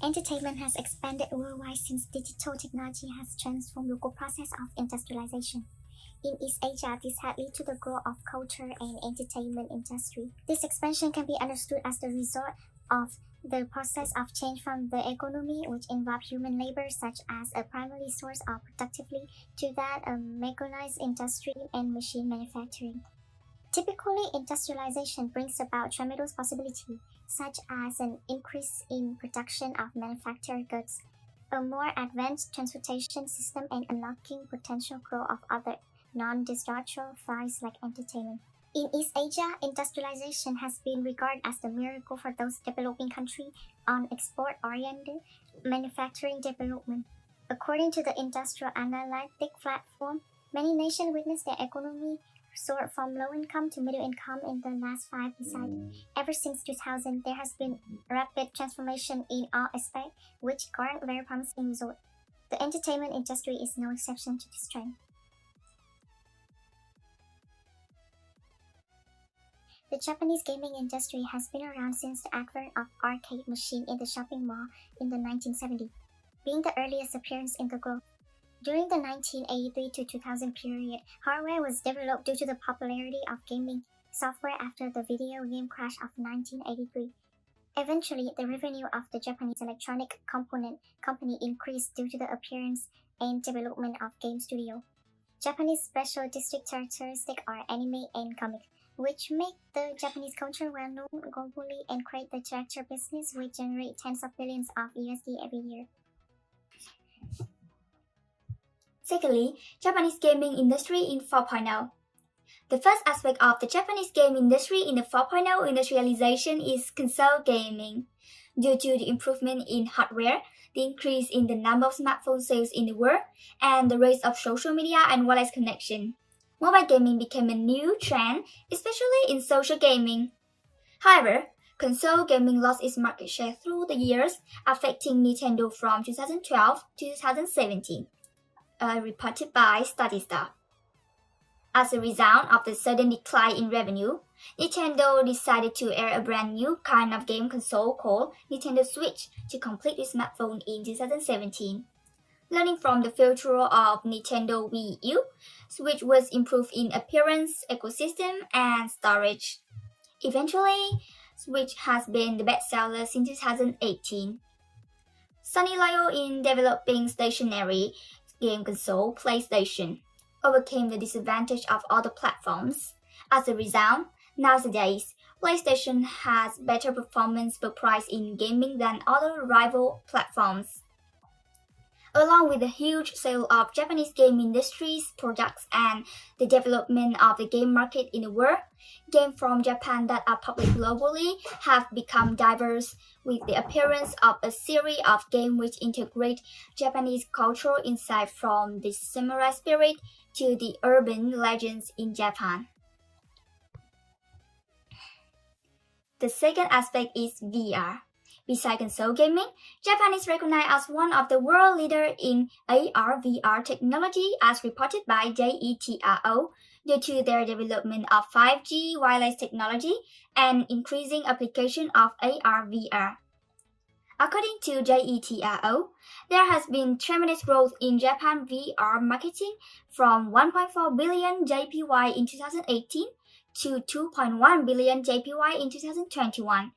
Entertainment has expanded worldwide since digital technology has transformed local process of industrialization. In East Asia, this had led to the growth of culture and entertainment industry. This expansion can be understood as the result of the process of change from the economy, which involved human labor such as a primary source of productivity, to that of mechanized industry and machine manufacturing. Typically, industrialization brings about tremendous possibilities, such as an increase in production of manufactured goods, a more advanced transportation system, and unlocking potential growth of other non-destructural fields like entertainment. In East Asia, industrialization has been regarded as the miracle for those developing countries on export-oriented manufacturing development. According to the Industrial Analytic Platform, many nations witnessed their economy soar from low income to middle income in the last 5 decades. Ever since 2000, there has been rapid transformation in all aspects, which garnered very promising results. The entertainment industry is no exception to this trend. The Japanese gaming industry has been around since the advent of arcade machine in the shopping mall in the 1970s, being the earliest appearance in the globe. During the 1983 to 2000 period, hardware was developed due to the popularity of gaming software after the video game crash of 1983. Eventually, the revenue of the Japanese electronic component company increased due to the appearance and development of game studio. Japanese special district characteristics are anime and comics, which make the Japanese culture well known globally and create the character business which generate tens of billions of USD every year. Secondly, Japanese gaming industry in 4.0. The first aspect of the Japanese game industry in the 4.0 industrialization is console gaming. Due to the improvement in hardware, the increase in the number of smartphone sales in the world, and the rise of social media and wireless connection, mobile gaming became a new trend, especially in social gaming. However, console gaming lost its market share through the years, affecting Nintendo from 2012 to 2017, reported by Statista. As a result of the sudden decline in revenue, Nintendo decided to air a brand new kind of game console called Nintendo Switch to complete with smartphone in 2017. Learning from the failure of Nintendo Wii U, Switch was improved in appearance, ecosystem, and storage. Eventually, Switch has been the bestseller since 2018. Sony loyal in developing stationary game console PlayStation overcame the disadvantage of other platforms. As a result, nowadays, PlayStation has better performance per price in gaming than other rival platforms. Along with the huge sale of Japanese game industry's products and the development of the game market in the world, games from Japan that are published globally have become diverse with the appearance of a series of games which integrate Japanese cultural insight from the samurai spirit to the urban legends in Japan. The second aspect is VR. Besides console gaming, Japan is recognized as one of the world leaders in AR/VR technology as reported by JETRO due to their development of 5G wireless technology and increasing application of AR/VR. According to JETRO, there has been tremendous growth in Japan VR marketing from 1.4 billion JPY in 2018 to 2.1 billion JPY in 2021.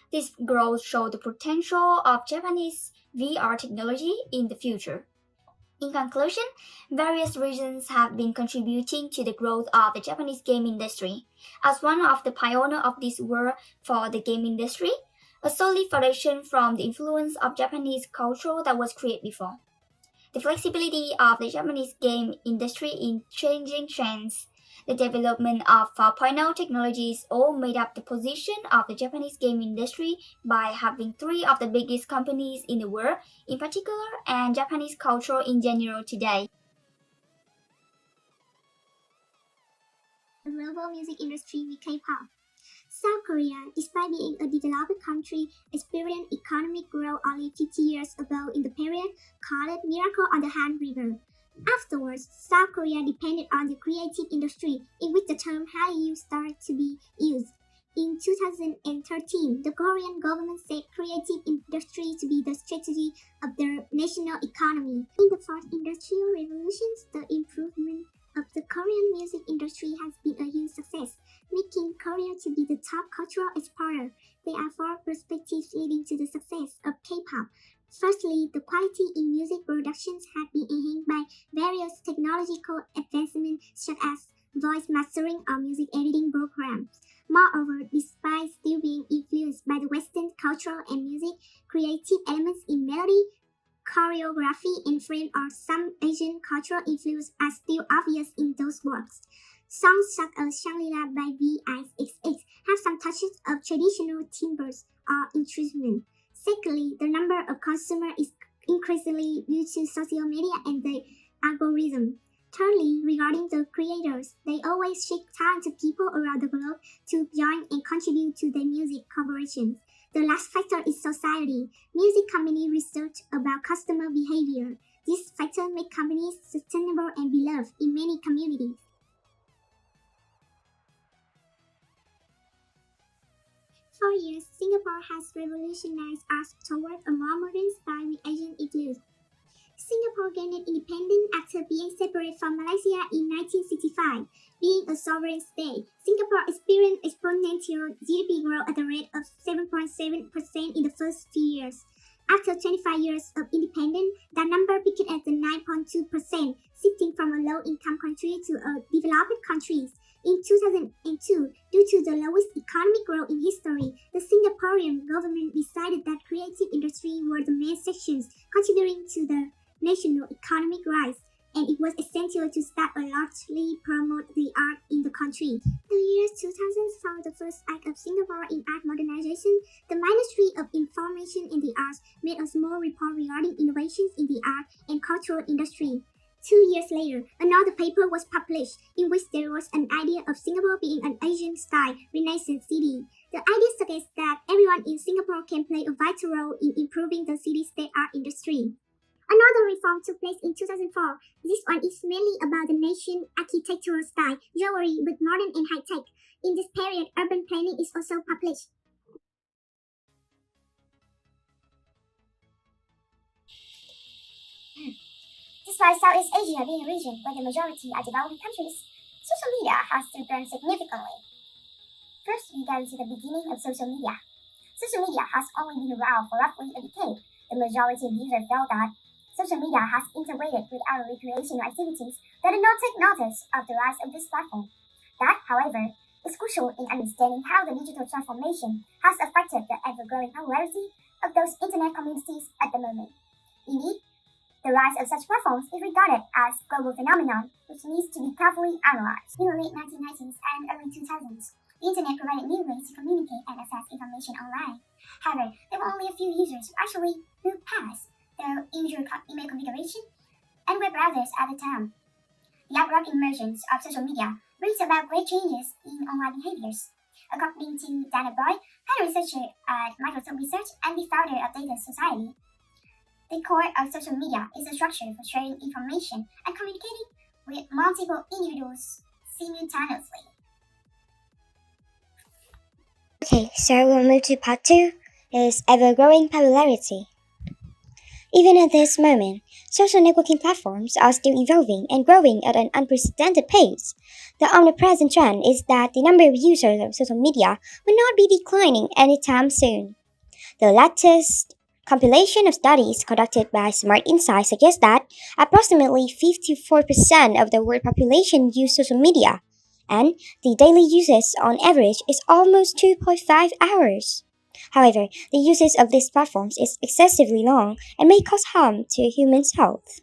This growth shows the potential of Japanese VR technology in the future. In conclusion, various reasons have been contributing to the growth of the Japanese game industry. As one of the pioneers of this world for the game industry, a solid foundation from the influence of Japanese culture that was created before. The flexibility of the Japanese game industry in changing trends, the development of 4.0 technologies all made up the position of the Japanese game industry by having three of the biggest companies in the world in particular and Japanese culture in general today. The global music industry with K-pop. South Korea, despite being a developed country, experienced economic growth only 50 years ago in the period called Miracle on the Han River. Afterwards, South Korea depended on the creative industry, in which the term Hallyu started to be used. In 2013, the Korean government said creative industry to be the strategy of their national economy. In the fourth industrial revolutions, the improvement of the Korean music industry has been a huge success, making Korea to be the top cultural exporter. There are four perspectives leading to the success of K-pop. Firstly, the quality in music productions has been enhanced by various technological advancements such as voice mastering or music editing programs. Moreover, despite still being influenced by the Western culture and music, creative elements in melody, choreography, and frame or some Asian cultural influence are still obvious in those works. Songs such as Shangri-La by V.I.X.X have some touches of traditional timbres or instruments. Secondly, the number of consumers is increasingly due to social media and the algorithm. Thirdly, regarding the creators, they always seek talented people around the globe to join and contribute to their music collaborations. The last factor is society. Music company research about customer behavior. This factor make companies sustainable and beloved in many communities. For years, Singapore has revolutionized art toward a more modern style with Asian influence. Singapore gained independence after being separate from Malaysia in 1965. Being a sovereign state, Singapore experienced exponential GDP growth at a rate of 7.7% in the first few years. After 25 years of independence, that number peaked at 9.2%, shifting from a low-income country to a developed country. In 2002, due to the lowest economic growth in history, the Singaporean government decided that creative industry were the main sections contributing to the national economic rise, and it was essential to start a largely promote the art in the country. The year 2000 saw the first act of Singapore in art modernization. The Ministry of Information and the Arts made a small report regarding innovations in the art and cultural industry. 2 years later, another paper was published in which there was an idea of Singapore being an Asian-style Renaissance city. The idea suggests that everyone in Singapore can play a vital role in improving the city-state art industry. Another reform took place in 2004. This one is mainly about the nation architectural style, jewelry with modern and high-tech. In this period, urban planning is also published. Despite Southeast Asia being a region where the majority are developing countries, social media has still grown significantly. First, we go to the beginning of social media. Social media has only been around for roughly a decade. The majority of users felt that social media has integrated with our recreational activities that do not take notice of the rise of this platform. That, however, is crucial in understanding how the digital transformation has affected the ever-growing popularity of those internet communities at the moment. Indeed, the rise of such platforms is regarded as a global phenomenon which needs to be carefully analyzed. In the late 1990s and early 2000s, the internet provided new ways to communicate and access information online. However, there were only a few users who actually moved past their usual email configuration and web browsers at the time. The abrupt emergence of social media brings about great changes in online behaviors. According to Dana Boyd, a researcher at Microsoft Research and the founder of Data Society, the core of social media is a structure for sharing information and communicating with multiple individuals simultaneously. Okay, so we'll move to part 2, is ever-growing popularity. Even at this moment, social networking platforms are still evolving and growing at an unprecedented pace. The omnipresent trend is that the number of users of social media will not be declining anytime soon. The latest compilation of studies conducted by Smart Insights suggests that approximately 54% of the world population use social media, and the daily usage on average is almost 2.5 hours. However, the usage of these platforms is excessively long and may cause harm to human health.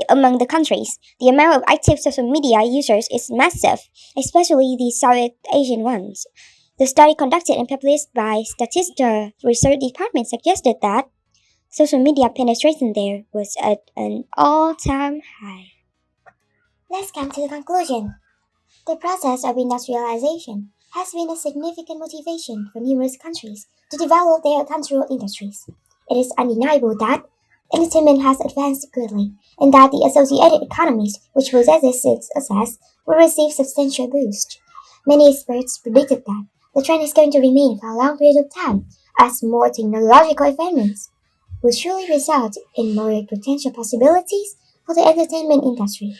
Among the countries, the amount of active social media users is massive, especially the South Asian ones. The study conducted and published by Statista Research Department suggested that social media penetration there was at an all-time high. Let's come to the conclusion. The process of industrialization has been a significant motivation for numerous countries to develop their cultural industries. It is undeniable that entertainment has advanced greatly, and that the associated economies which possesses its success will receive substantial boost. Many experts predicted that The trend is going to remain for a long period of time, as more technological advancements will surely result in more potential possibilities for the entertainment industry.